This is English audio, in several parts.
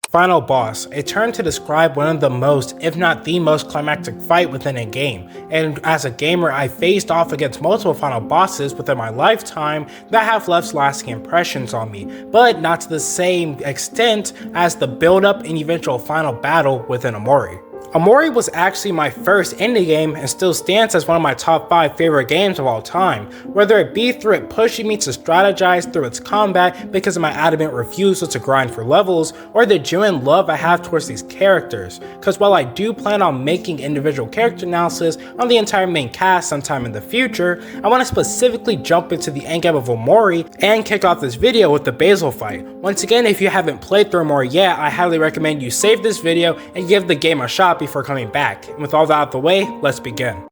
Final boss, a term to describe one of the most, if not the most climactic fight within a game, and as a gamer I faced off against multiple final bosses within my lifetime that have left lasting impressions on me, but not to the same extent as the build up and eventual final battle within Omori. Omori was actually my first indie game and still stands as one of my top 5 favorite games of all time, whether it be through it pushing me to strategize through its combat because of my adamant refusal to grind for levels, or the genuine love I have towards these characters, cause while I do plan on making individual character analysis on the entire main cast sometime in the future, I want to specifically jump into the endgame of Omori and kick off this video with the Basil fight. Once again, if you haven't played through Omori yet, I highly recommend you save this video and give the game a shot before coming back. And with all that out of the way, let's begin.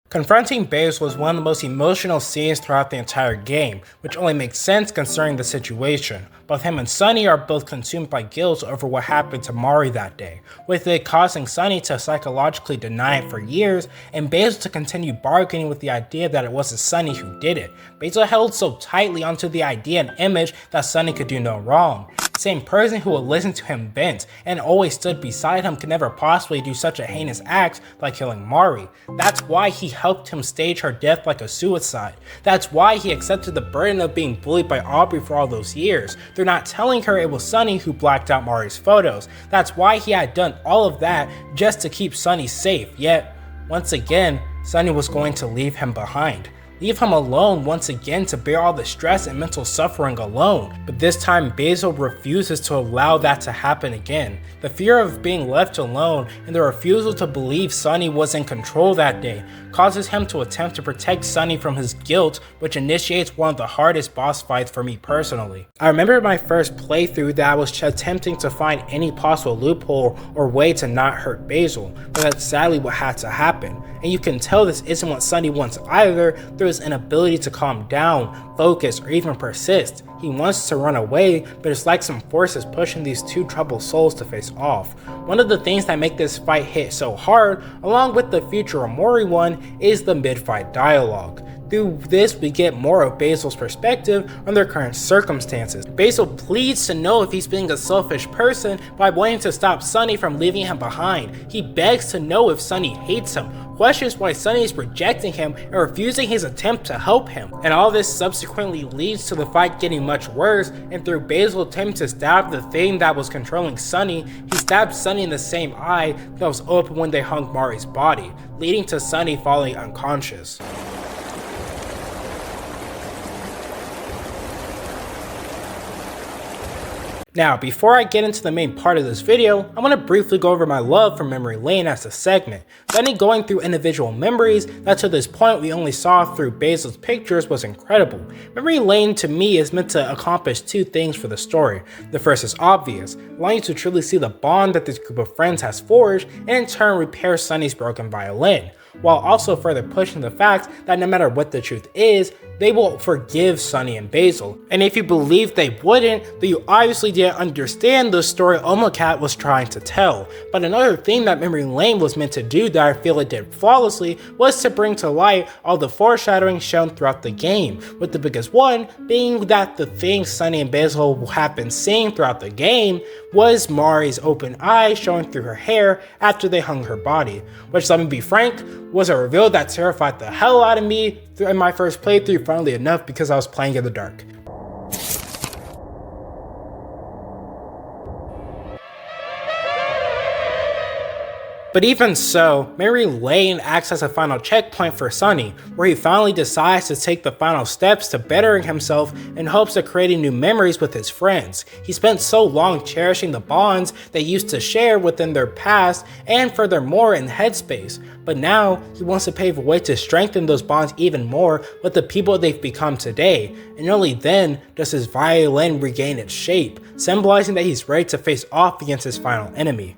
Confronting Basil was one of the most emotional scenes throughout the entire game, which only makes sense considering the situation. Both him and Sunny are both consumed by guilt over what happened to Mari that day, with it causing Sunny to psychologically deny it for years, and Basil to continue bargaining with the idea that it wasn't Sunny who did it. Basil held so tightly onto the idea and image that Sunny could do no wrong. The same person who would listen to him vent and always stood beside him could never possibly do such a heinous act like killing Mari. That's why he helped him stage her death like a suicide. That's why he accepted the burden of being bullied by Aubrey for all those years. They're not telling her it was Sunny who blacked out Mari's photos. That's why he had done all of that just to keep Sunny safe, yet, once again, Sunny was going to leave him behind. Leave him alone once again to bear all the stress and mental suffering alone. But this time Basil refuses to allow that to happen again. The fear of being left alone and the refusal to believe Sunny was in control that day causes him to attempt to protect Sunny from his guilt, which initiates one of the hardest boss fights for me personally. I remember my first playthrough that I was attempting to find any possible loophole or way to not hurt Basil, but that's sadly what had to happen. And you can tell this isn't what Sunny wants either through his inability to calm down, focus, or even persist. He wants to run away, but it's like some forces pushing these two troubled souls to face off. One of the things that make this fight hit so hard, along with the future Omori one, is the mid-fight dialogue. Through this, we get more of Basil's perspective on their current circumstances. Basil pleads to know if he's being a selfish person by wanting to stop Sunny from leaving him behind. He begs to know if Sunny hates him, questions why Sunny is rejecting him and refusing his attempt to help him. And all this subsequently leads to the fight getting much worse, and through Basil attempting to stab the thing that was controlling Sunny, he stabbed Sunny in the same eye that was open when they hung Mari's body, leading to Sunny falling unconscious. Now, before I get into the main part of this video, I want to briefly go over my love for Memory Lane as a segment. Sunny going through individual memories that to this point we only saw through Basil's pictures was incredible. Memory Lane to me is meant to accomplish two things for the story. The first is obvious, allowing you to truly see the bond that this group of friends has forged and in turn repair Sunny's broken violin, while also further pushing the fact that no matter what the truth is, they will forgive Sunny and Basil. And if you believe they wouldn't, then you obviously didn't understand the story Omocat was trying to tell. But another thing that Memory Lane was meant to do that I feel it did flawlessly was to bring to light all the foreshadowing shown throughout the game, with the biggest one being that the thing Sunny and Basil have been seeing throughout the game was Mari's open eye showing through her hair after they hung her body, which, let me be frank, was a reveal that terrified the hell out of me in my first playthrough, funnily enough, because I was playing in the dark. But even so, Memory Lane acts as a final checkpoint for Sunny, where he finally decides to take the final steps to bettering himself in hopes of creating new memories with his friends. He spent so long cherishing the bonds they used to share within their past and furthermore in Headspace, but now he wants to pave a way to strengthen those bonds even more with the people they've become today, and only then does his violin regain its shape, symbolizing that he's ready to face off against his final enemy.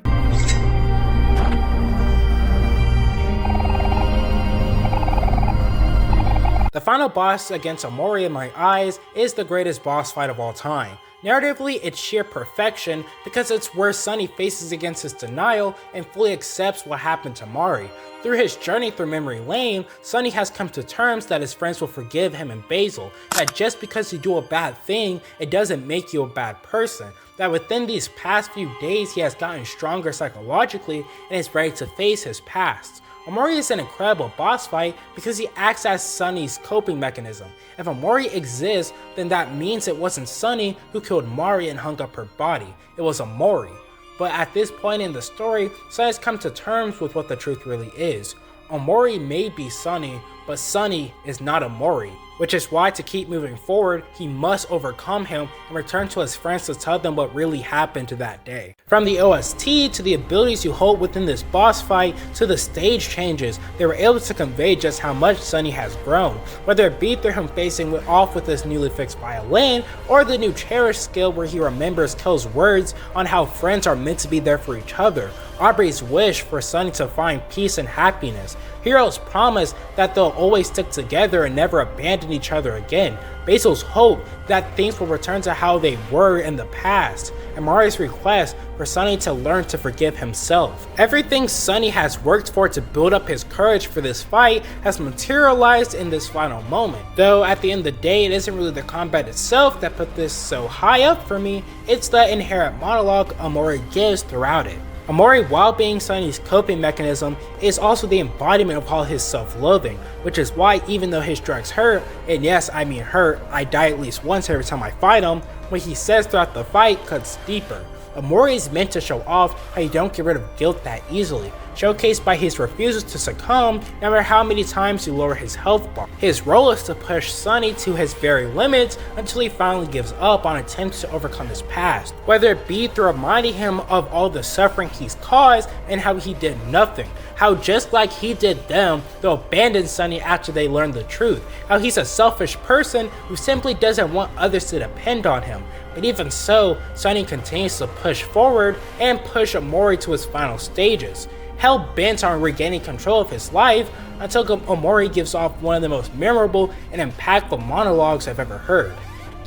The final boss against Omori in my eyes is the greatest boss fight of all time. Narratively, it's sheer perfection because it's where Sunny faces against his denial and fully accepts what happened to Mari. Through his journey through memory lane, Sunny has come to terms that his friends will forgive him and Basil, that just because you do a bad thing, it doesn't make you a bad person, that within these past few days he has gotten stronger psychologically and is ready to face his past. Omori is an incredible boss fight because he acts as Sunny's coping mechanism. If Omori exists, then that means it wasn't Sunny who killed Mari and hung up her body, it was Omori. But at this point in the story, Sunny has come to terms with what the truth really is. Omori may be Sunny, but Sunny is not Omori, which is why to keep moving forward, he must overcome him and return to his friends to tell them what really happened to that day. From the OST to the abilities you hold within this boss fight to the stage changes, they were able to convey just how much Sunny has grown, whether it be through him facing off with his newly fixed violin, or the new Cherish skill where he remembers Kell's words on how friends are meant to be there for each other, Aubrey's wish for Sunny to find peace and happiness, Hiro's promise that they'll always stick together and never abandon each other again, Basil's hope that things will return to how they were in the past, and Mari's request for Sunny to learn to forgive himself. Everything Sunny has worked for to build up his courage for this fight has materialized in this final moment. Though at the end of the day, it isn't really the combat itself that put this so high up for me, it's the inherent monologue Omori gives throughout it. Omori, while being Sunny's coping mechanism, is also the embodiment of all his self-loathing, which is why even though his drugs hurt, and yes I mean hurt, I die at least once every time I fight him, what he says throughout the fight cuts deeper. Omori is meant to show off how you don't get rid of guilt that easily, showcased by his refusal to succumb no matter how many times you lower his health bar. His role is to push Sunny to his very limits until he finally gives up on attempts to overcome his past, whether it be through reminding him of all the suffering he's caused and how he did nothing, how just like he did them, they'll abandon Sunny after they learn the truth, how he's a selfish person who simply doesn't want others to depend on him. But even so, Sunny continues to push forward and push Omori to his final stages, hell-bent on regaining control of his life until Omori gives off one of the most memorable and impactful monologues I've ever heard.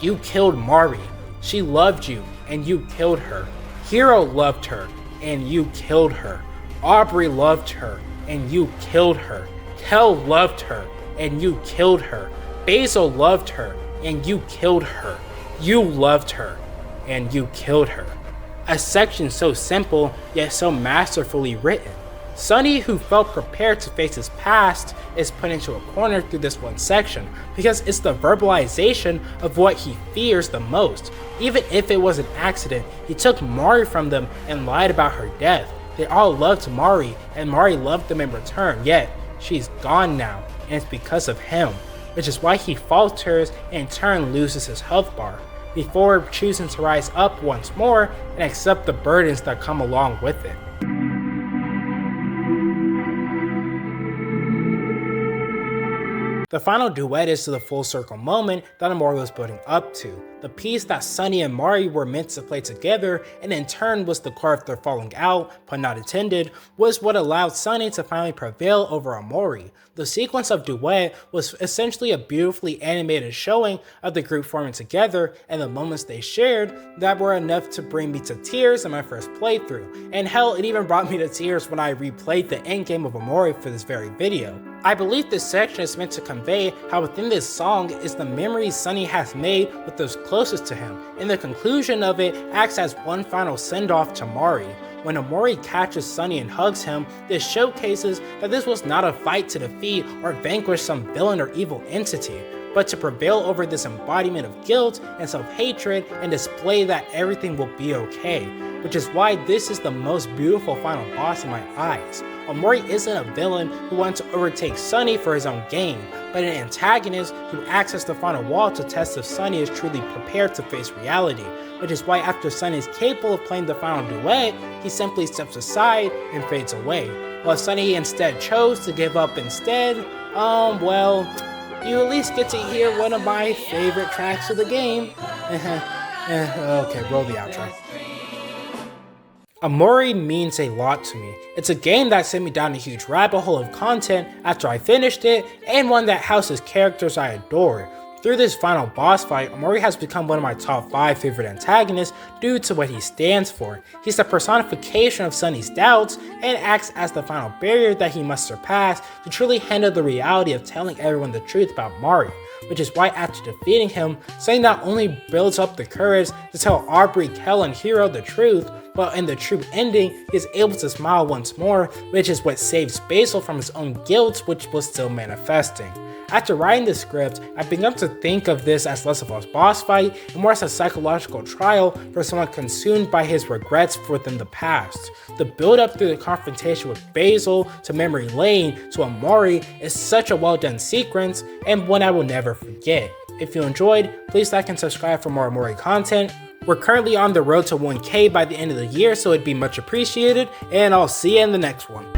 You killed Mari. She loved you, and you killed her. Hiro loved her, and you killed her. Aubrey loved her, and you killed her. Kell loved her, and you killed her. Basil loved her, and you killed her. You loved her, and you killed her. A section so simple, yet so masterfully written. Sunny, who felt prepared to face his past, is put into a corner through this one section because it's the verbalization of what he fears the most. Even if it was an accident, he took Mari from them and lied about her death. They all loved Mari, and Mari loved them in return, yet she's gone now, and it's because of him, which is why he falters and in turn loses his health bar, before choosing to rise up once more and accept the burdens that come along with it. The final duet is to the full circle moment that Omori was building up to, the piece that Sunny and Mari were meant to play together, and in turn was the core of their falling out, pun not intended, was what allowed Sunny to finally prevail over Omori. The sequence of duet was essentially a beautifully animated showing of the group forming together and the moments they shared that were enough to bring me to tears in my first playthrough, and hell, it even brought me to tears when I replayed the endgame of Omori for this very video. I believe this section is meant to convey how within this song is the memories Sunny has made with those closest to him, and the conclusion of it acts as one final send-off to Mari. When Omori catches Sunny and hugs him, this showcases that this was not a fight to defeat or vanquish some villain or evil entity, but to prevail over this embodiment of guilt and self-hatred and display that everything will be okay, which is why this is the most beautiful final boss in my eyes. Omori isn't a villain who wants to overtake Sunny for his own gain, but an antagonist who acts as the final wall to test if Sunny is truly prepared to face reality, which is why after Sunny is capable of playing the final duet, he simply steps aside and fades away. While Sunny instead chose to give up instead, well, you at least get to hear one of my favorite tracks of the game. Okay, roll the outro. Omori means a lot to me. It's a game that sent me down a huge rabbit hole of content after I finished it, and one that houses characters I adore. Through this final boss fight, Omori has become one of my top 5 favorite antagonists due to what he stands for. He's the personification of Sunny's doubts and acts as the final barrier that he must surpass to truly handle the reality of telling everyone the truth about Mari, which is why after defeating him, Sunny not only builds up the courage to tell Aubrey, Kel, and Hiro the truth, but in the true ending, he is able to smile once more, which is what saves Basil from his own guilt, which was still manifesting. After writing the script, I've begun to think of this as less of a boss fight and more as a psychological trial for someone consumed by his regrets within the past. The build up through the confrontation with Basil to Memory Lane to Omori is such a well done sequence and one I will never forget. If you enjoyed, please like and subscribe for more Omori content. We're currently on the road to 1K by the end of the year, so it'd be much appreciated, and I'll see you in the next one.